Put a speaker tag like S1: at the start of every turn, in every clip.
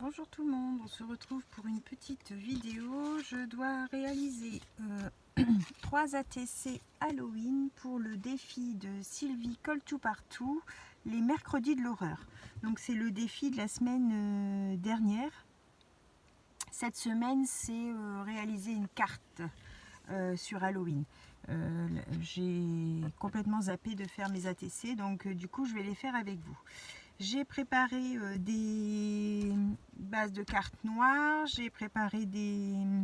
S1: Bonjour tout le monde, on se retrouve pour une petite vidéo. Je dois réaliser 3 ATC Halloween pour le défi de Sylvie Colle tout partout, les mercredis de l'horreur. Donc c'est le défi de la semaine dernière. Cette semaine, c'est réaliser une carte sur Halloween. J'ai complètement zappé de faire mes ATC, donc du coup je vais les faire avec vous. J'ai préparé des bases de cartes noires, j'ai préparé des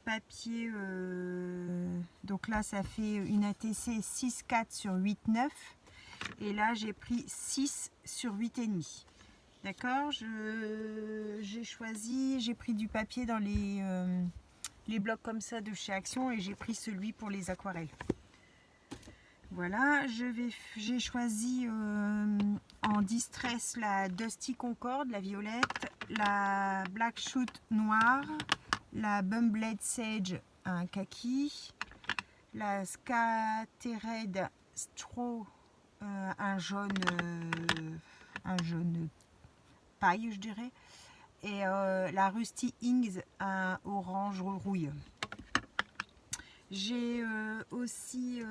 S1: papiers, donc là ça fait une ATC 6,4 sur 8,9 et là j'ai pris 6 sur 8,5. D'accord, j'ai pris du papier dans les blocs comme ça de chez Action et j'ai pris celui pour les aquarelles. Voilà, j'ai choisi en distress la Dusty Concorde, la violette, la Black Shoot noire, la Bumblade Sage, un kaki, la Scattered Straw, un jaune paille, je dirais, et la Rusty Ings, un orange rouille. J'ai aussi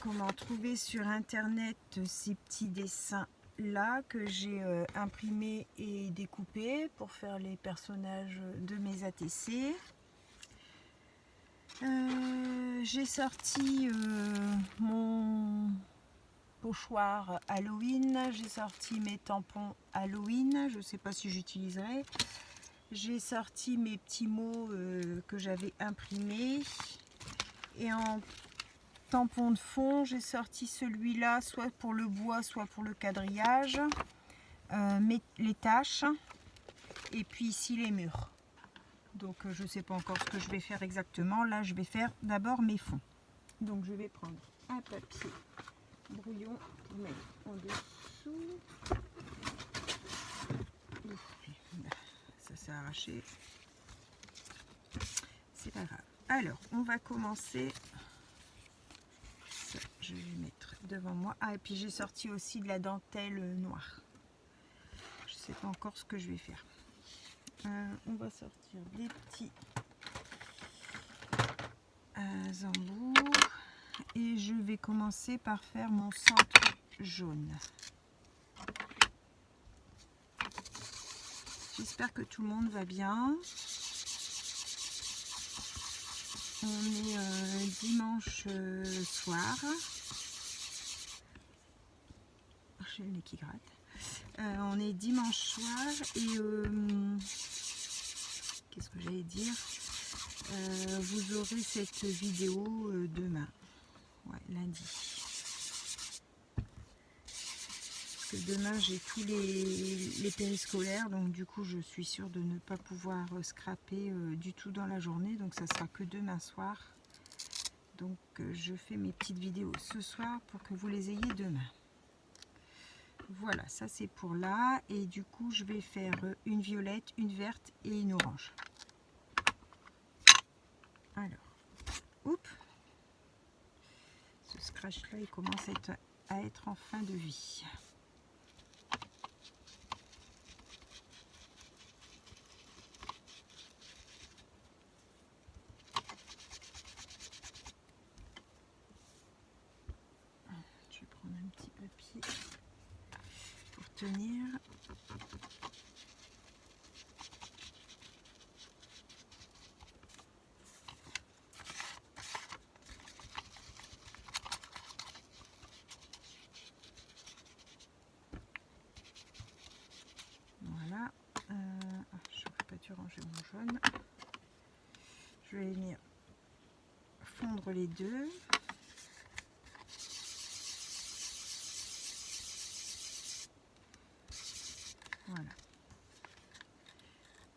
S1: comment trouver sur internet ces petits dessins là que j'ai imprimés et découpés pour faire les personnages de mes ATC. J'ai sorti mon pochoir Halloween, j'ai sorti mes tampons Halloween, je ne sais pas si j'utiliserai. J'ai sorti mes petits mots que j'avais imprimés et en tampon de fond, j'ai sorti celui-là, soit pour le bois, soit pour le quadrillage, les taches, et puis ici les murs. Donc je ne sais pas encore ce que je vais faire exactement. Là, je vais faire d'abord mes fonds. Donc je vais prendre un papier brouillon pour mettre en dessous. Ça s'est arraché. C'est pas grave. Alors, on va commencer. Je vais mettre devant moi. Ah, et puis j'ai sorti aussi de la dentelle noire. Je ne sais pas encore ce que je vais faire. On va sortir des petits embouts. Et je vais commencer par faire mon centre jaune. J'espère que tout le monde va bien. On est dimanche soir. J'ai le nez qui gratte. On est dimanche soir et qu'est-ce que j'allais dire, vous aurez cette vidéo demain, ouais, lundi. Parce que demain j'ai tous les périscolaires, donc du coup je suis sûre de ne pas pouvoir scraper du tout dans la journée, donc ça sera que demain soir. Donc je fais mes petites vidéos ce soir pour que vous les ayez demain. Voilà, ça c'est pour là. Et du coup, je vais faire une violette, une verte et une orange. Alors, oups, ce scratch là, il commence à être en fin de vie. Je vais prendre un petit papier pour tenir. Voilà. Je n'aurais pas dû ranger mon jaune. Je vais venir fondre les deux. Voilà.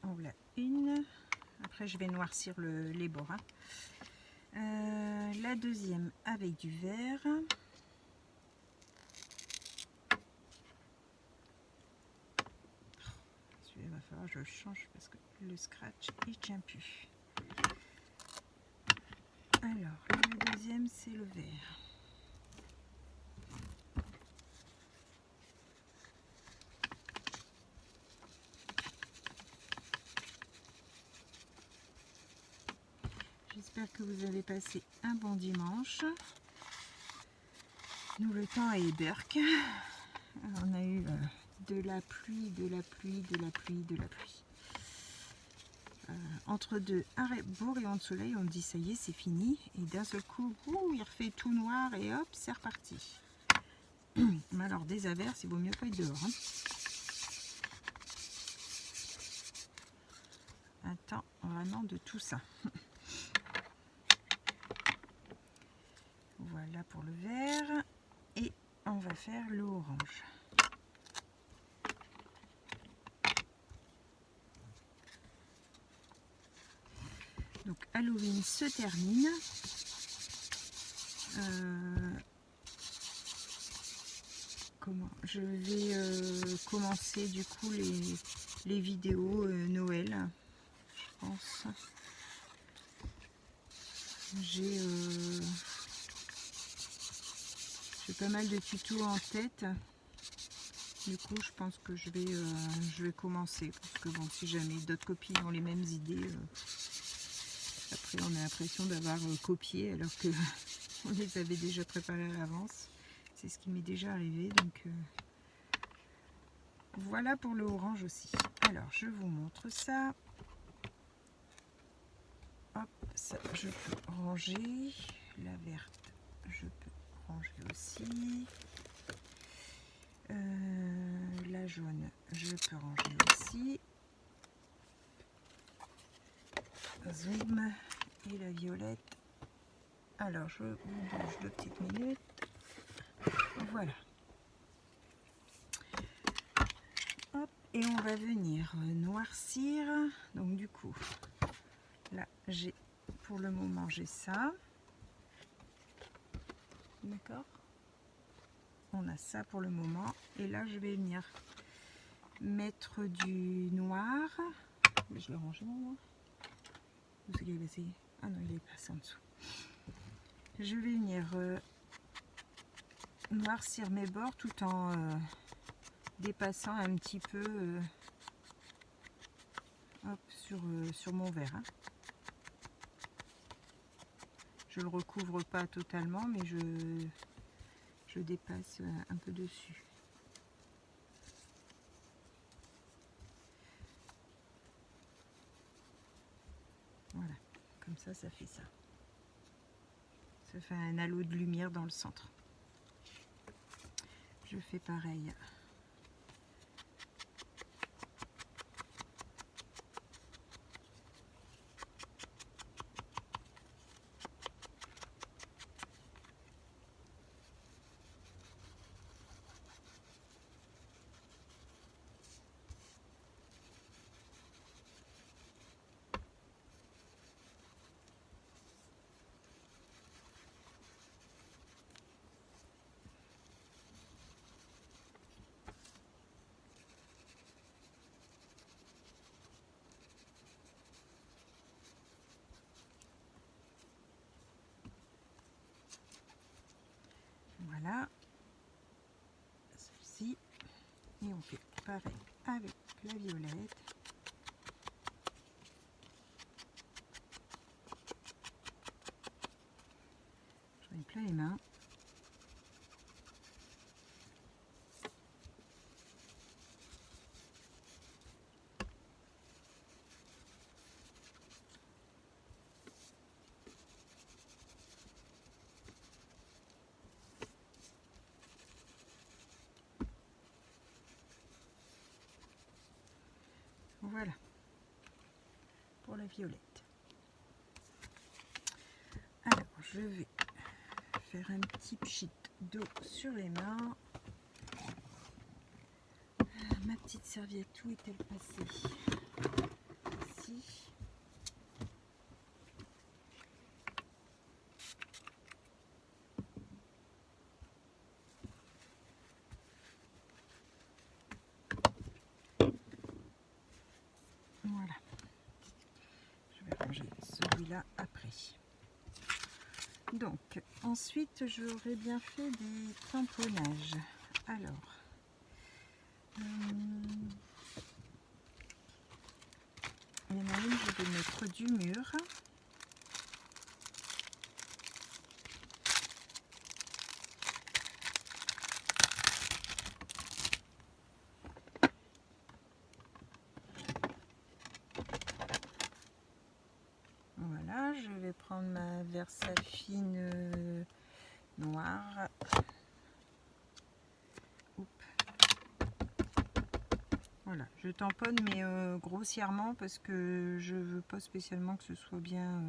S1: En voilà une. Après, je vais noircir les bords. La deuxième avec du vert. Il va falloir que je le change parce que le scratch il tient plus. Alors, la deuxième c'est le vert. j'espère que vous avez passé un bon dimanche. Nous, le temps est berk. On a eu de la pluie, de la pluie, de la pluie, de la pluie. Entre deux beaux rayons de soleil, on me dit ça y est, c'est fini. Et d'un seul coup, il refait tout noir et hop, c'est reparti. Mais alors, des averses, il vaut mieux pas être dehors. Hein. Attends, vraiment de tout ça. Voilà pour le vert. Et on va faire le orange. Donc Halloween se termine. Je vais commencer du coup les vidéos Noël, je pense. J'ai pas mal de tutos en tête. Du coup, je pense que je vais commencer. Parce que bon, si jamais d'autres copines ont les mêmes idées, après on a l'impression d'avoir copié alors que on les avait déjà préparées à l'avance. C'est ce qui m'est déjà arrivé. Donc voilà pour le orange aussi. Alors, je vous montre ça. Hop, ça, je peux ranger. La verte, je peux ranger aussi. La jaune, je peux ranger aussi. Zoom. Et la violette. Alors, je vous bouge 2 petites minutes. Voilà. Hop, et on va venir noircir. Donc du coup, là, j'ai pour le moment, j'ai ça. D'accord? On a ça pour le moment. Et là, je vais venir mettre du noir. Je l'ai rangé mon noir. Où c'est qu'il est passé? Ah non, il est passé en dessous. Je vais venir noircir mes bords tout en dépassant un petit peu hop, sur mon verre. Hein. Je ne le recouvre pas totalement, mais je dépasse un peu dessus. Voilà, comme ça, ça fait ça. Ça fait un halo de lumière dans le centre. Je fais pareil. Voilà, celle-ci, et on fait pareil avec la violette. J'en ai plein les mains. Voilà, pour la violette. Alors, je vais faire un petit pchit d'eau sur les mains. Ma petite serviette, où est-elle passée? Ici. Voilà. Je vais ranger celui-là après. Donc, ensuite, j'aurais bien fait des tamponnages. Alors, il y en a une, je vais mettre du mur. prendre ma Versafine noire. Voilà, je tamponne mais grossièrement parce que je veux pas spécialement que ce soit bien,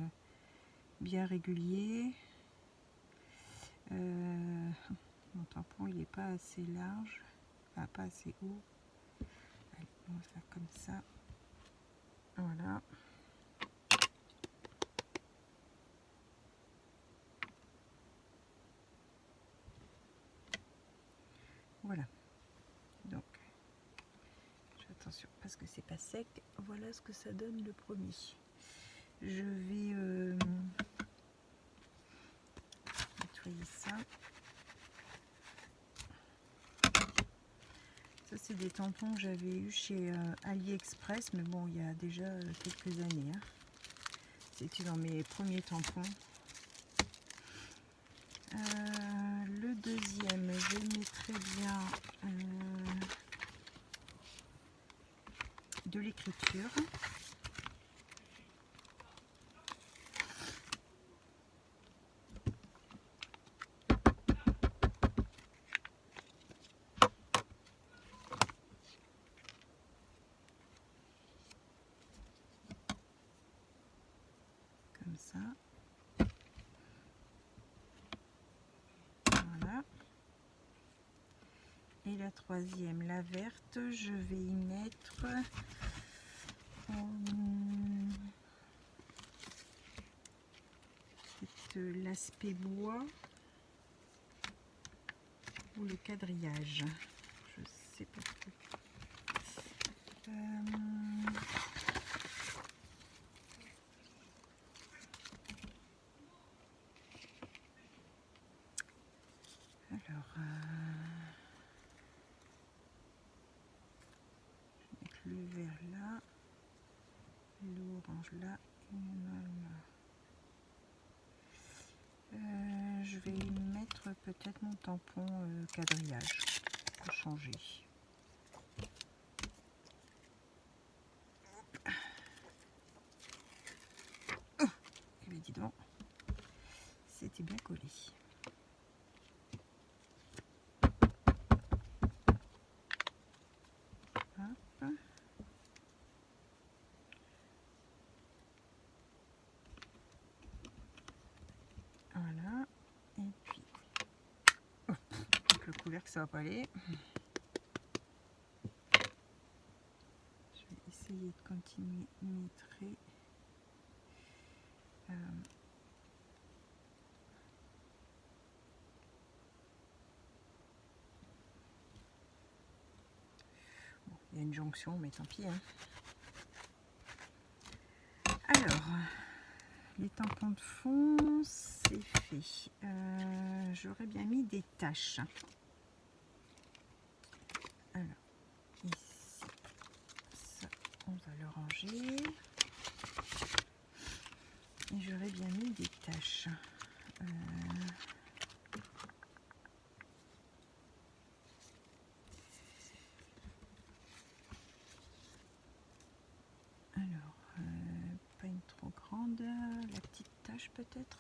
S1: bien régulier. Mon tampon il est pas assez large, enfin, pas assez haut. Allez, on va faire comme ça. Voilà. Voilà. Donc, attention parce que c'est pas sec. Voilà ce que ça donne le premier. Je vais nettoyer ça. Ça c'est des tampons que j'avais eu chez AliExpress, mais bon il y a déjà quelques années. Hein. C'était dans mes premiers tampons. Le deuxième, je mettrai bien de l'écriture. Comme ça. Voilà. Et la troisième, la verte, je vais y mettre l'aspect bois ou le quadrillage. Je sais pas trop. Alors, je vais mettre le vert là, l'orange là et le noir là. Je vais y mettre peut-être mon tampon quadrillage pour changer. Oh, et bien dis donc, c'était bien collé. Hop. Voilà, et puis oh, avec le couvercle ça va pas aller. Je vais essayer de continuer mes traits. Bon, il y a une jonction, mais tant pis. Hein. Alors, les tampons de fond, c'est fait. J'aurais bien mis des taches. Alors, ici, ça, on va le ranger. Et j'aurais bien mis des taches. Alors, pas une trop grande, la petite tache peut-être.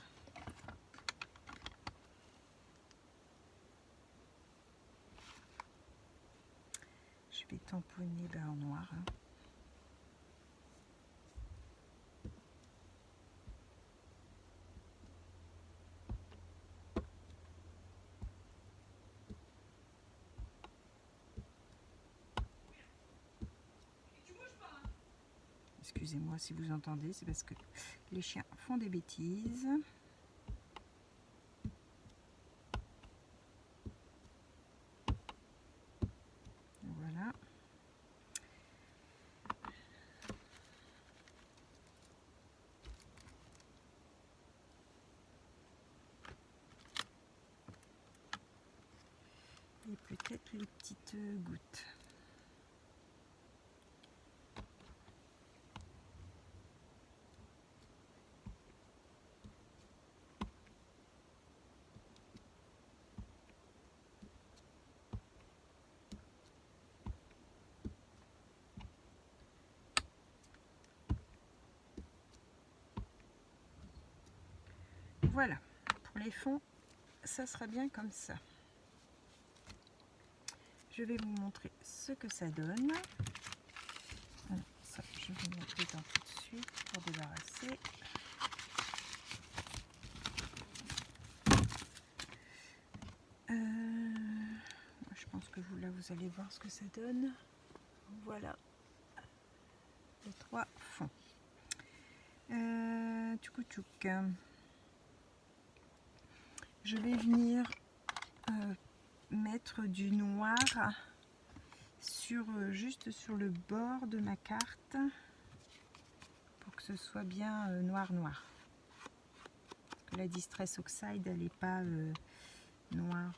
S1: Je vais tamponner en noir. Hein. Excusez-moi si vous entendez, c'est parce que les chiens font des bêtises. Voilà. Et peut-être les petites gouttes. Voilà, pour les fonds, ça sera bien comme ça. Je vais vous montrer ce que ça donne. Alors, ça, je vais mettre dedans tout de suite pour débarrasser. Je pense que vous, là, vous allez voir ce que ça donne. Voilà les 3 fonds. Tchouk. Je vais venir mettre du noir sur, juste sur le bord de ma carte pour que ce soit bien noir. Parce que la Distress Oxide, elle n'est pas noir.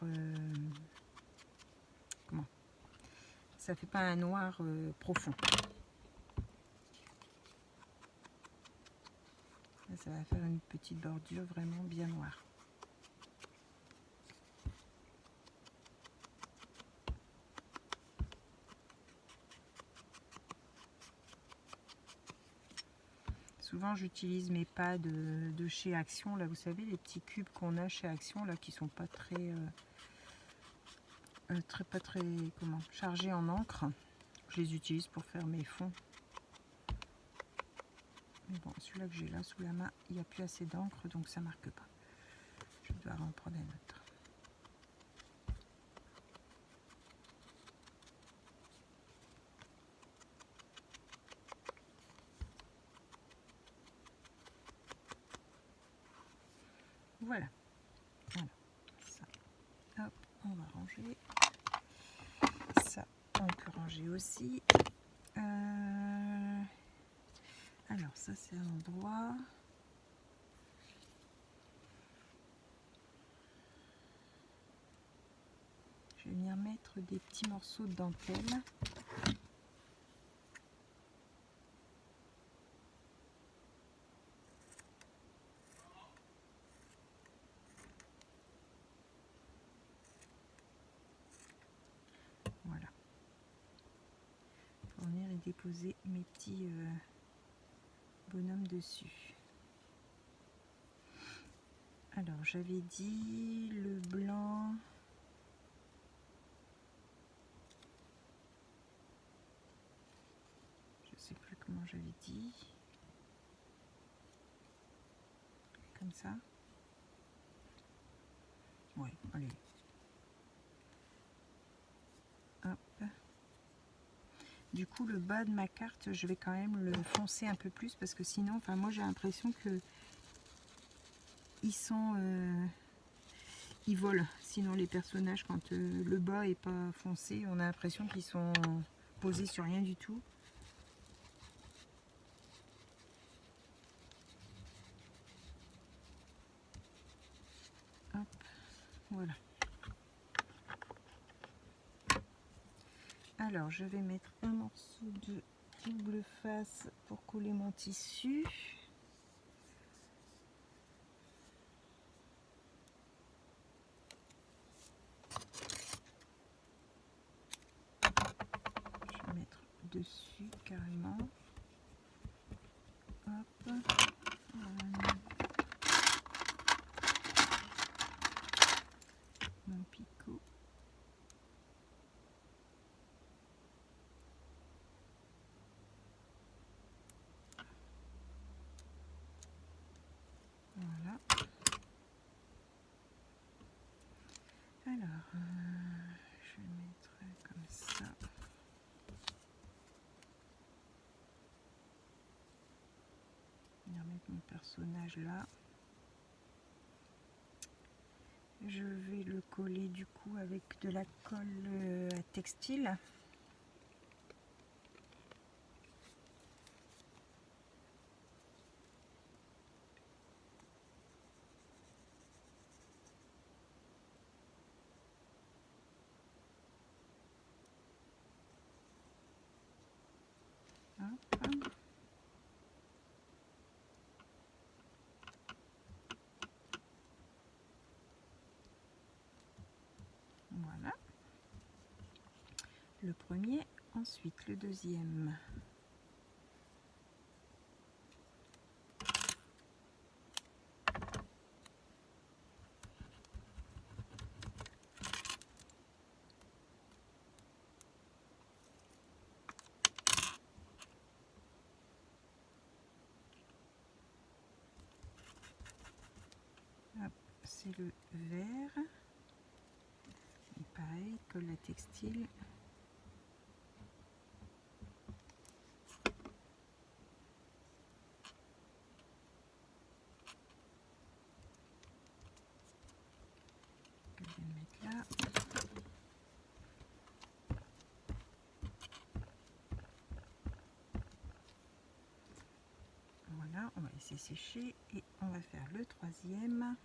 S1: Comment? Ça fait pas un noir profond. Là, ça va faire une petite bordure vraiment bien noire. Souvent j'utilise mes pads de chez Action, là vous savez les petits cubes qu'on a chez Action là qui sont pas très chargés en encre. Je les utilise pour faire mes fonds. Mais bon, celui-là que j'ai là sous la main, il n'y a plus assez d'encre donc ça marque pas. Je dois en prendre un autre. Voilà. Ça, hop, on va ranger. Ça, on peut ranger aussi. Alors, ça, c'est un endroit. Je vais venir mettre des petits morceaux de dentelle. Voilà. Pour venir et déposer mes petits bonhommes dessus. Alors, j'avais dit le blanc. Je sais plus comment j'avais dit. Comme ça. Ouais, allez. Hop. Du coup, le bas de ma carte, je vais quand même le foncer un peu plus parce que sinon, enfin moi j'ai l'impression que ils sont, ils volent. Sinon les personnages, quand le bas est pas foncé, on a l'impression qu'ils sont posés sur rien du tout. Hop, voilà. Alors, je vais mettre un morceau de double face pour coller mon tissu. Je vais mettre dessus carrément. Hop. Mon picot. Voilà. Alors, je vais mettre comme ça. Je vais mettre mon personnage là. Je vais le coller du coup avec de la colle à textile. Hop. Voilà. Le premier, ensuite le deuxième. c'est le vert. Et pareil, colle à textile. Je vais le mettre là. Voilà, on va laisser sécher et on va faire le troisième.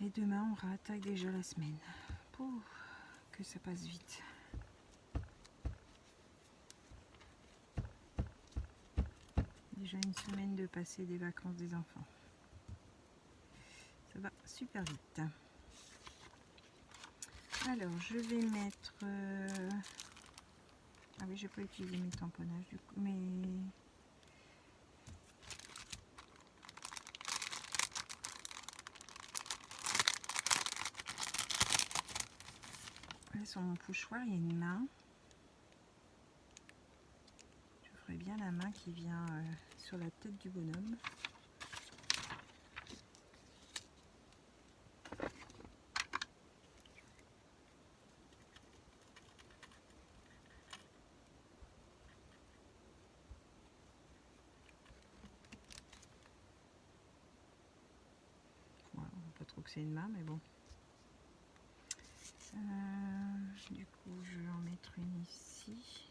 S1: Et demain, on réattaque déjà la semaine. Pour que ça passe vite. Déjà une semaine de passer des vacances des enfants. Ça va super vite. Alors, je vais mettre... Ah oui, j'ai pas utilisé mes tamponnages du coup, mais... Là, sur mon pochoir, il y a une main. Je ferai bien la main qui vient sur la tête du bonhomme. Voilà, on voit pas trop que c'est une main, mais bon. Du coup, je vais en mettre une ici.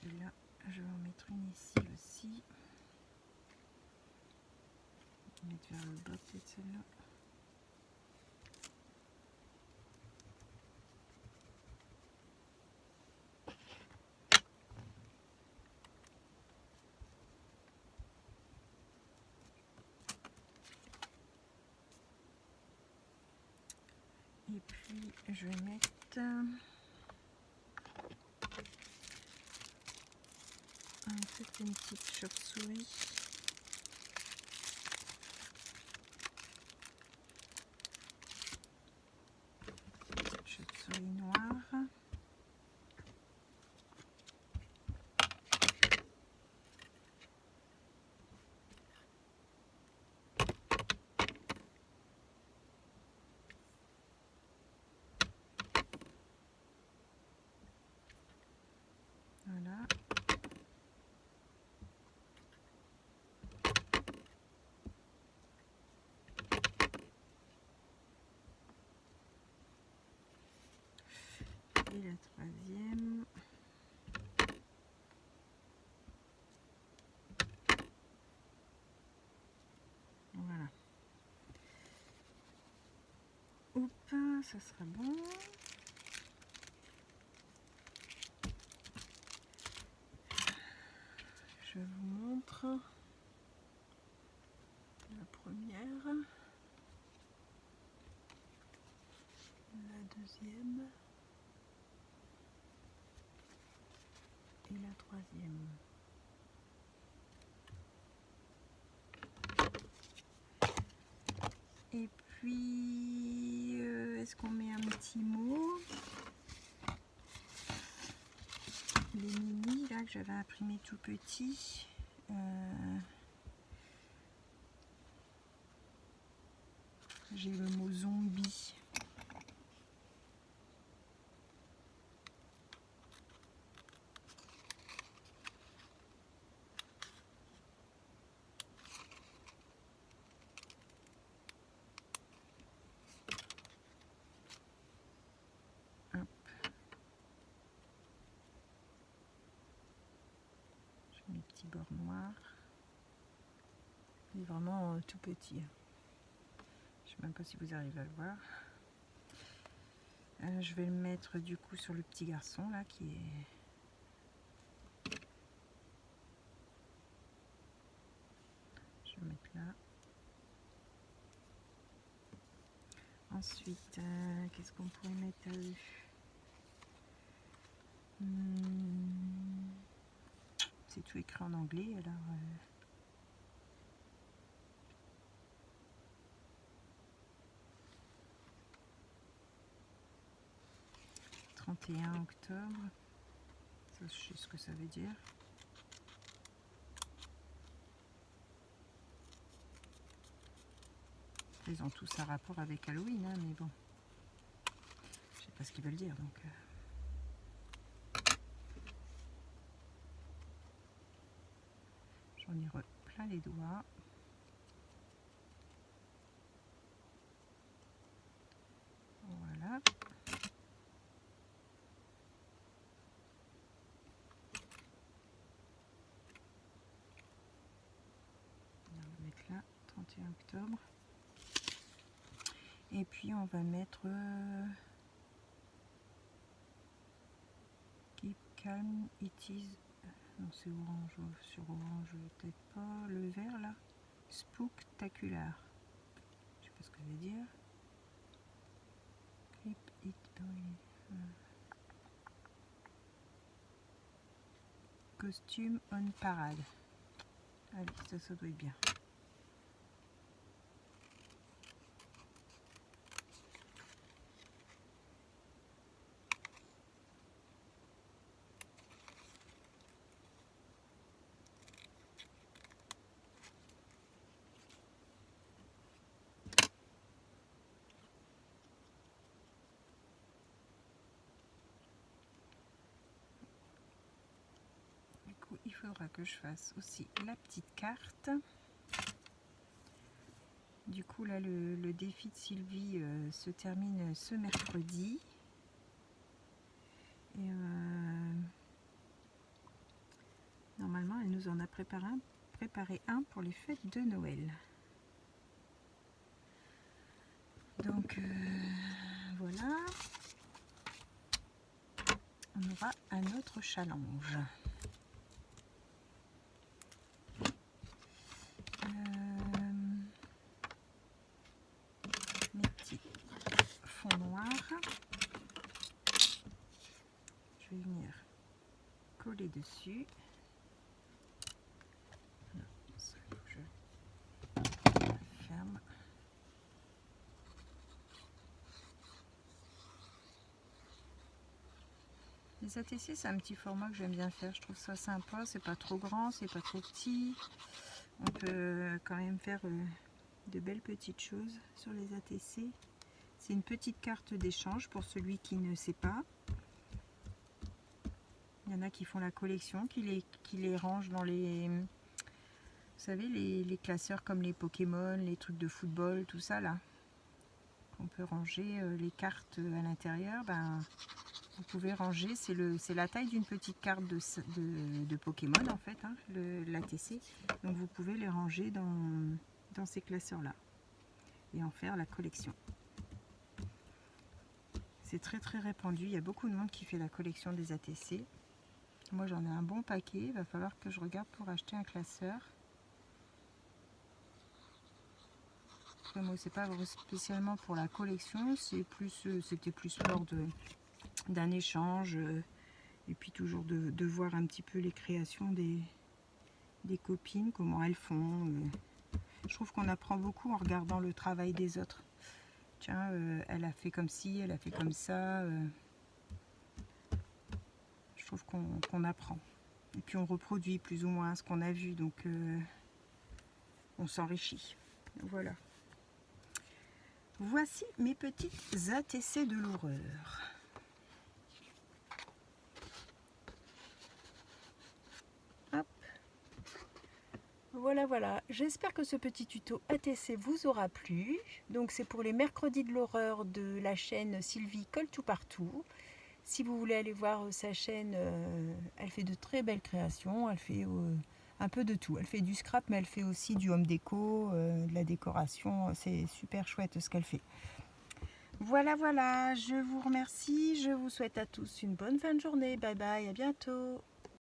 S1: Et là, je vais en mettre une ici aussi. Je vais mettre vers le bas peut-être celle-là. Et puis, je vais mettre... peut-être une petite chauve-souris. Chauve-souris noire. Voilà. Et la troisième. Voilà. Hop, ça sera bon. Je vous montre la première, la deuxième et la troisième. Et puis, est-ce qu'on met un petit mot? Les mini là que j'avais imprimé tout petit. J'ai le mot zombie. Hop. J'ai mes petits bords noirs. Il est vraiment tout petit. Je sais même pas si vous arrivez à le voir. Je vais le mettre du coup sur le petit garçon là qui est... Je vais le mettre là. Ensuite, qu'est-ce qu'on pourrait mettre à eux? C'est tout écrit en anglais alors... 31 octobre, ça, je sais ce que ça veut dire. Ils ont tous un rapport avec Halloween, hein, mais bon, je sais pas ce qu'ils veulent dire, donc... J'en ai plein les doigts. Voilà. On va mettre là, 31 octobre. Et puis on va mettre Keep Calm, It Is. Non, c'est orange, sur orange, peut-être pas. Le vert là, Spooktacular. Je sais pas ce que ça veut dire. Keep It Going. Costume on parade. Allez, ça doit être bien. Il faudra que je fasse aussi la petite carte. Du coup là le défi de Sylvie se termine ce mercredi. Et normalement elle nous en a préparé un pour les fêtes de Noël. Donc voilà. On aura un autre challenge. Mes petits fonds noirs. Je vais venir coller dessus. Non, ça, il faut que je ferme. Les ATC, c'est un petit format que j'aime bien faire. Je trouve ça sympa. C'est pas trop grand, c'est pas trop petit. On peut quand même faire de belles petites choses sur les ATC. C'est une petite carte d'échange pour celui qui ne sait pas. Il y en a qui font la collection, qui les rangent dans les... Vous savez, les classeurs comme les Pokémon, les trucs de football, tout ça là. On peut ranger les cartes à l'intérieur. Ben, vous pouvez ranger, c'est la taille d'une petite carte de Pokémon en fait, hein, l'ATC. Donc vous pouvez les ranger dans ces classeurs là et en faire la collection. C'est très répandu, il y a beaucoup de monde qui fait la collection des ATC. Moi j'en ai un bon paquet, il va falloir que je regarde pour acheter un classeur. Après moi c'est pas spécialement pour la collection, c'était plus lors d'un échange et puis toujours de voir un petit peu les créations des copines, comment elles font. Je trouve qu'on apprend beaucoup en regardant le travail des autres. Tiens, elle a fait comme ci, elle a fait comme ça. Je trouve qu'on apprend. Et puis on reproduit plus ou moins ce qu'on a vu, donc on s'enrichit. Voilà. Voici mes petites ATC de l'horreur. Hop. Voilà. J'espère que ce petit tuto ATC vous aura plu. Donc c'est pour les mercredis de l'horreur de la chaîne Sylvie Colle Tout Partout. Si vous voulez aller voir sa chaîne, elle fait de très belles créations. Elle fait un peu de tout. Elle fait du scrap, mais elle fait aussi du home déco, de la décoration. C'est super chouette ce qu'elle fait. Voilà, voilà, je vous remercie. Je vous souhaite à tous une bonne fin de journée. Bye bye, à bientôt.